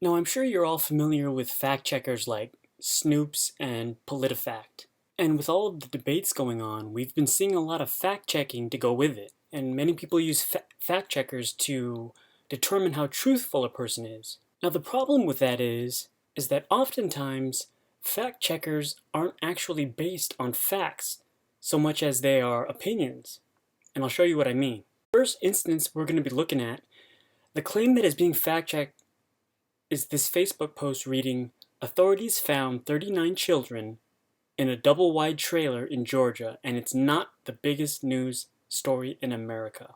Now, I'm sure you're all familiar with fact checkers like Snoops and PolitiFact. And with all of the debates going on, we've been seeing a lot of fact checking to go with it. And many people use fact checkers to determine how truthful a person is. Now, the problem with that is that oftentimes fact checkers aren't actually based on facts so much as they are opinions. And I'll show you what I mean. First instance we're going to be looking at, the claim that is being fact checked is this Facebook post reading, "Authorities found 39 children in a double-wide trailer in Georgia, and it's not the biggest news story in America."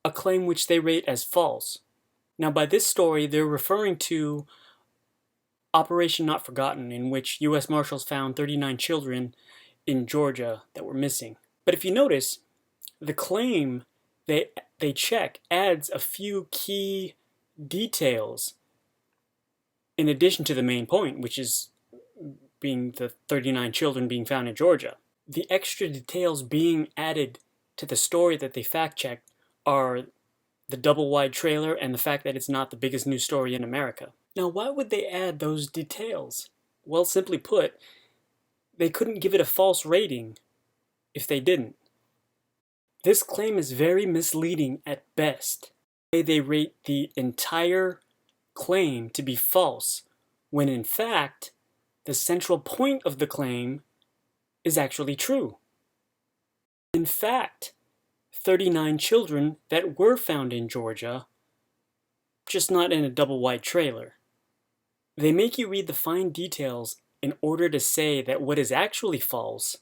A claim which they rate as false. Now, by this story, they're referring to Operation Not Forgotten, in which U.S. Marshals found 39 children in Georgia that were missing. But if you notice, the claim they check adds a few key details in addition to the main point, which is being the 39 children being found in Georgia. The extra details being added to the story that they fact-checked are the double-wide trailer and the fact that it's not the biggest news story in America. Now, why would they add those details? Well, simply put, they couldn't give it a false rating if they didn't. This claim is very misleading at best. They rate the entire claim to be false, when in fact, the central point of the claim is actually true. In fact, 39 children that were found in Georgia, just not in a double-wide trailer. They make you read the fine details in order to say that what is actually false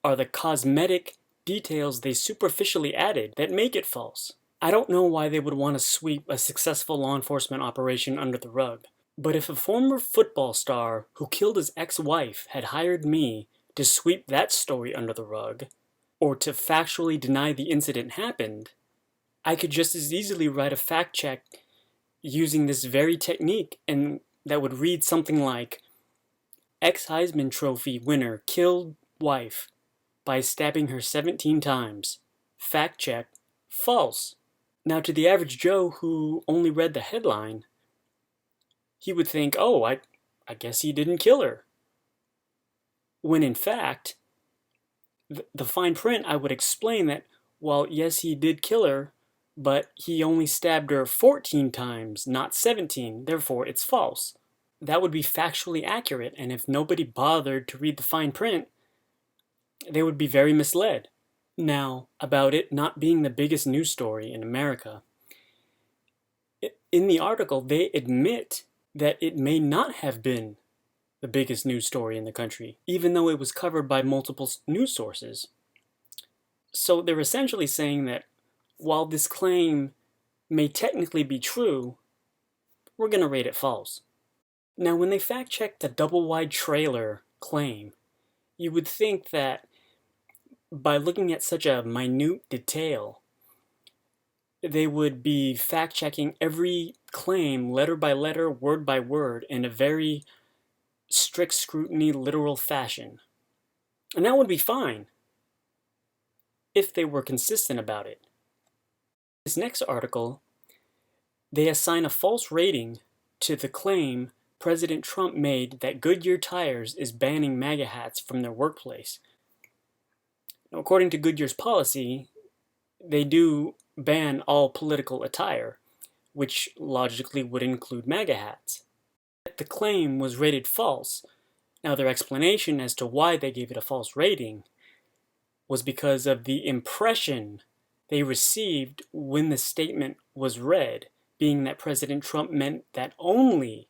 are the cosmetic details they superficially added that make it false. I don't know why they would want to sweep a successful law enforcement operation under the rug, but if a former football star who killed his ex-wife had hired me to sweep that story under the rug, or to factually deny the incident happened, I could just as easily write a fact check using this very technique, and that would read something like, "Ex-Heisman Trophy winner killed wife by stabbing her 17 times. Fact check, false." Now, to the average Joe who only read the headline, he would think, oh, I guess he didn't kill her. When in fact, the fine print, I would explain that, well, yes, he did kill her, but he only stabbed her 14 times, not 17, therefore it's false. That would be factually accurate, and if nobody bothered to read the fine print, they would be very misled. Now, about it not being the biggest news story in America, in the article they admit that it may not have been the biggest news story in the country, even though it was covered by multiple news sources. So they're essentially saying that while this claim may technically be true, we're going to rate it false. Now, when they fact-check the double-wide trailer claim, you would think that by looking at such a minute detail, they would be fact-checking every claim letter by letter, word by word, in a very strict scrutiny, literal fashion. And that would be fine if they were consistent about it. This next article, they assign a false rating to the claim President Trump made that Goodyear Tires is banning MAGA hats from their workplace. Now, according to Goodyear's policy, they do ban all political attire, which logically would include MAGA hats. The claim was rated false. Now, their explanation as to why they gave it a false rating was because of the impression they received when the statement was read, being that President Trump meant that only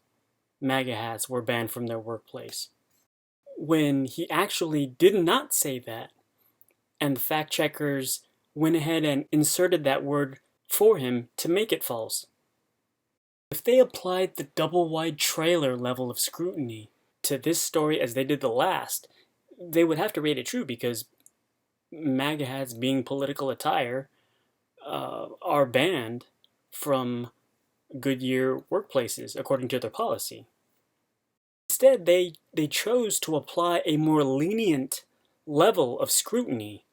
MAGA hats were banned from their workplace, when he actually did not say that, and the fact checkers went ahead and inserted that word for him to make it false. If they applied the double-wide trailer level of scrutiny to this story as they did the last, they would have to rate it true, because MAGA hats, being political attire, are banned from Goodyear workplaces according to their policy. Instead, they chose to apply a more lenient level of scrutiny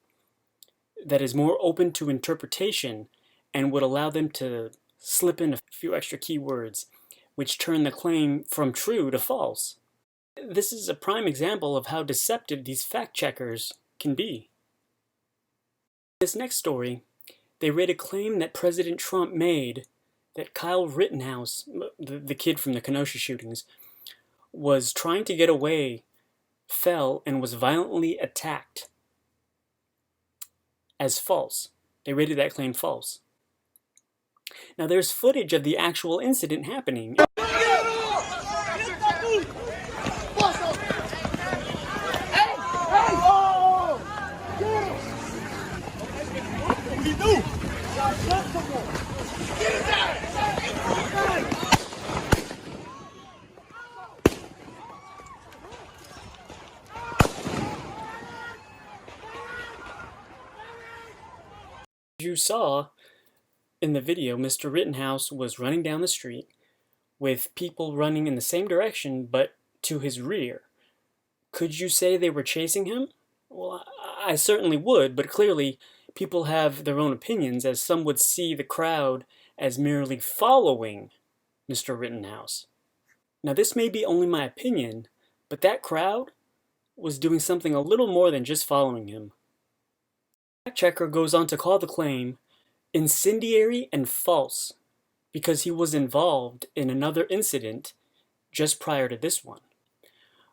that is more open to interpretation and would allow them to slip in a few extra keywords, which turn the claim from true to false. This is a prime example of how deceptive these fact-checkers can be. In this next story, they read a claim that President Trump made that Kyle Rittenhouse, the kid from the Kenosha shootings, was trying to get away, fell, and was violently attacked as false. They rated that claim false. Now there's footage of the actual incident happening. You saw in the video, Mr. Rittenhouse was running down the street with people running in the same direction but to his rear. Could you say they were chasing him? Well, I certainly would, but clearly people have their own opinions, as some would see the crowd as merely following Mr. Rittenhouse. Now this may be only my opinion, but that crowd was doing something a little more than just following him. The fact-checker goes on to call the claim incendiary and false because he was involved in another incident just prior to this one.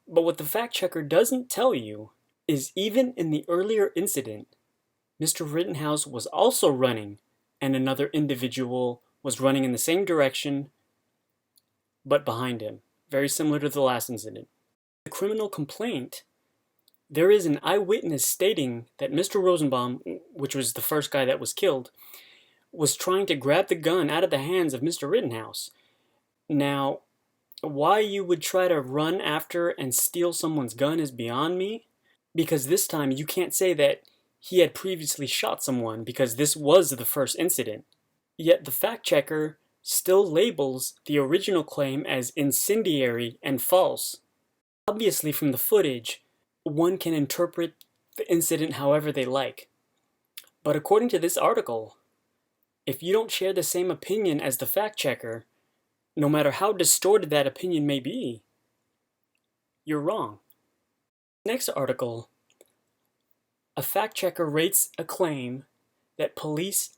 But what the fact-checker doesn't tell you is even in the earlier incident, Mr. Rittenhouse was also running and another individual was running in the same direction but behind him, very similar to the last incident. The criminal complaint, there is an eyewitness stating that Mr. Rosenbaum, which was the first guy that was killed, was trying to grab the gun out of the hands of Mr. Rittenhouse. Now, why you would try to run after and steal someone's gun is beyond me, because this time you can't say that he had previously shot someone because this was the first incident. Yet the fact-checker still labels the original claim as incendiary and false. Obviously from the footage, one can interpret the incident however they like. But according to this article, if you don't share the same opinion as the fact-checker, no matter how distorted that opinion may be, you're wrong. Next article, a fact-checker rates a claim that police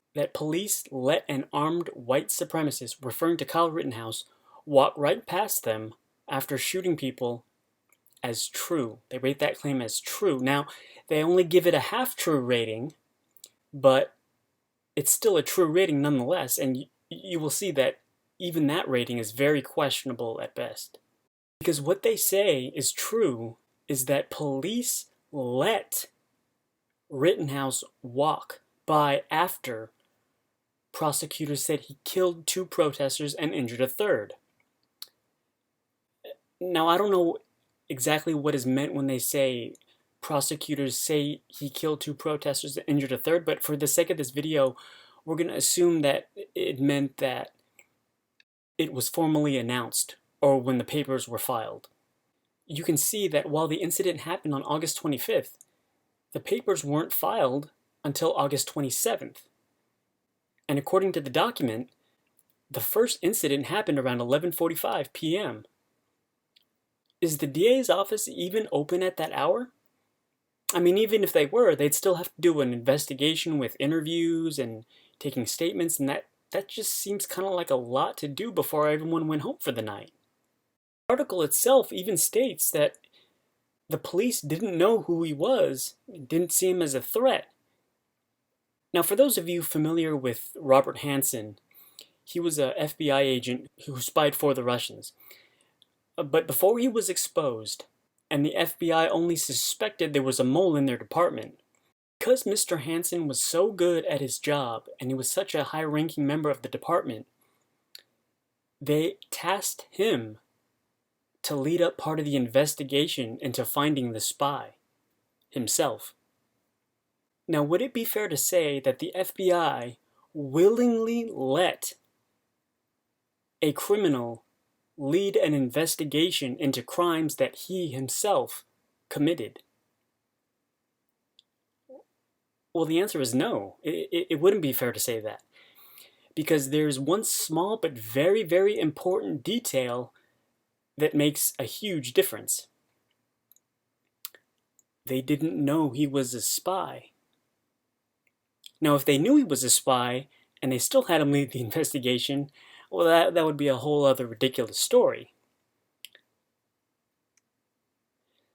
let an armed white supremacist, referring to Kyle Rittenhouse, walk right past them after shooting people as true. They rate that claim as true. Now, they only give it a half-true rating, but it's still a true rating nonetheless, and you will see that even that rating is very questionable at best. Because what they say is true is that police let Rittenhouse walk by after prosecutors said he killed 2 protesters and injured a 3rd. Now, I don't know exactly what is meant when they say prosecutors say he killed 2 protesters and injured a 3rd, but for the sake of this video, we're going to assume that it meant that it was formally announced or when the papers were filed. You can see that while the incident happened on August 25th, the papers weren't filed until August 27th. And according to the document, the first incident happened around 11:45 p.m. Is the DA's office even open at that hour? I mean, even if they were, they'd still have to do an investigation with interviews and taking statements, and that just seems kind of like a lot to do before everyone went home for the night. The article itself even states that the police didn't know who he was, didn't see him as a threat. Now, for those of you familiar with Robert Hansen, he was an FBI agent who spied for the Russians. But before he was exposed, and the FBI only suspected there was a mole in their department, because Mr. Hansen was so good at his job and he was such a high-ranking member of the department, they tasked him to lead up part of the investigation into finding the spy himself. Now, would it be fair to say that the FBI willingly let a criminal lead an investigation into crimes that he himself committed? Well, the answer is no. It wouldn't be fair to say that. because there's one small but very, very important detail that makes a huge difference. They didn't know he was a spy. Now, if they knew he was a spy and they still had him lead the investigation, well, that would be a whole other ridiculous story.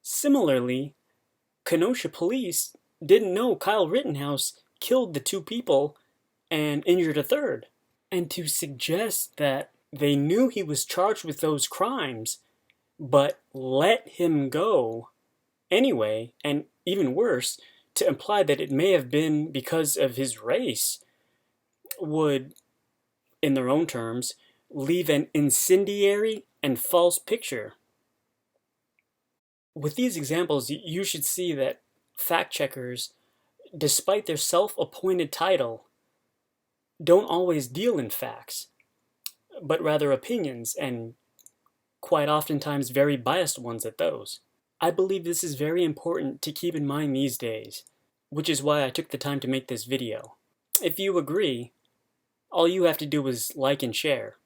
Similarly, Kenosha police didn't know Kyle Rittenhouse killed the 2 people and injured a 3rd. And to suggest that they knew he was charged with those crimes, but let him go anyway, and even worse, to imply that it may have been because of his race, would, in their own terms, leave an incendiary and false picture. With these examples, you should see that fact checkers, despite their self-appointed title, don't always deal in facts, but rather opinions, and quite oftentimes very biased ones at those. I believe this is very important to keep in mind these days, which is why I took the time to make this video. If you agree, all you have to do is like and share.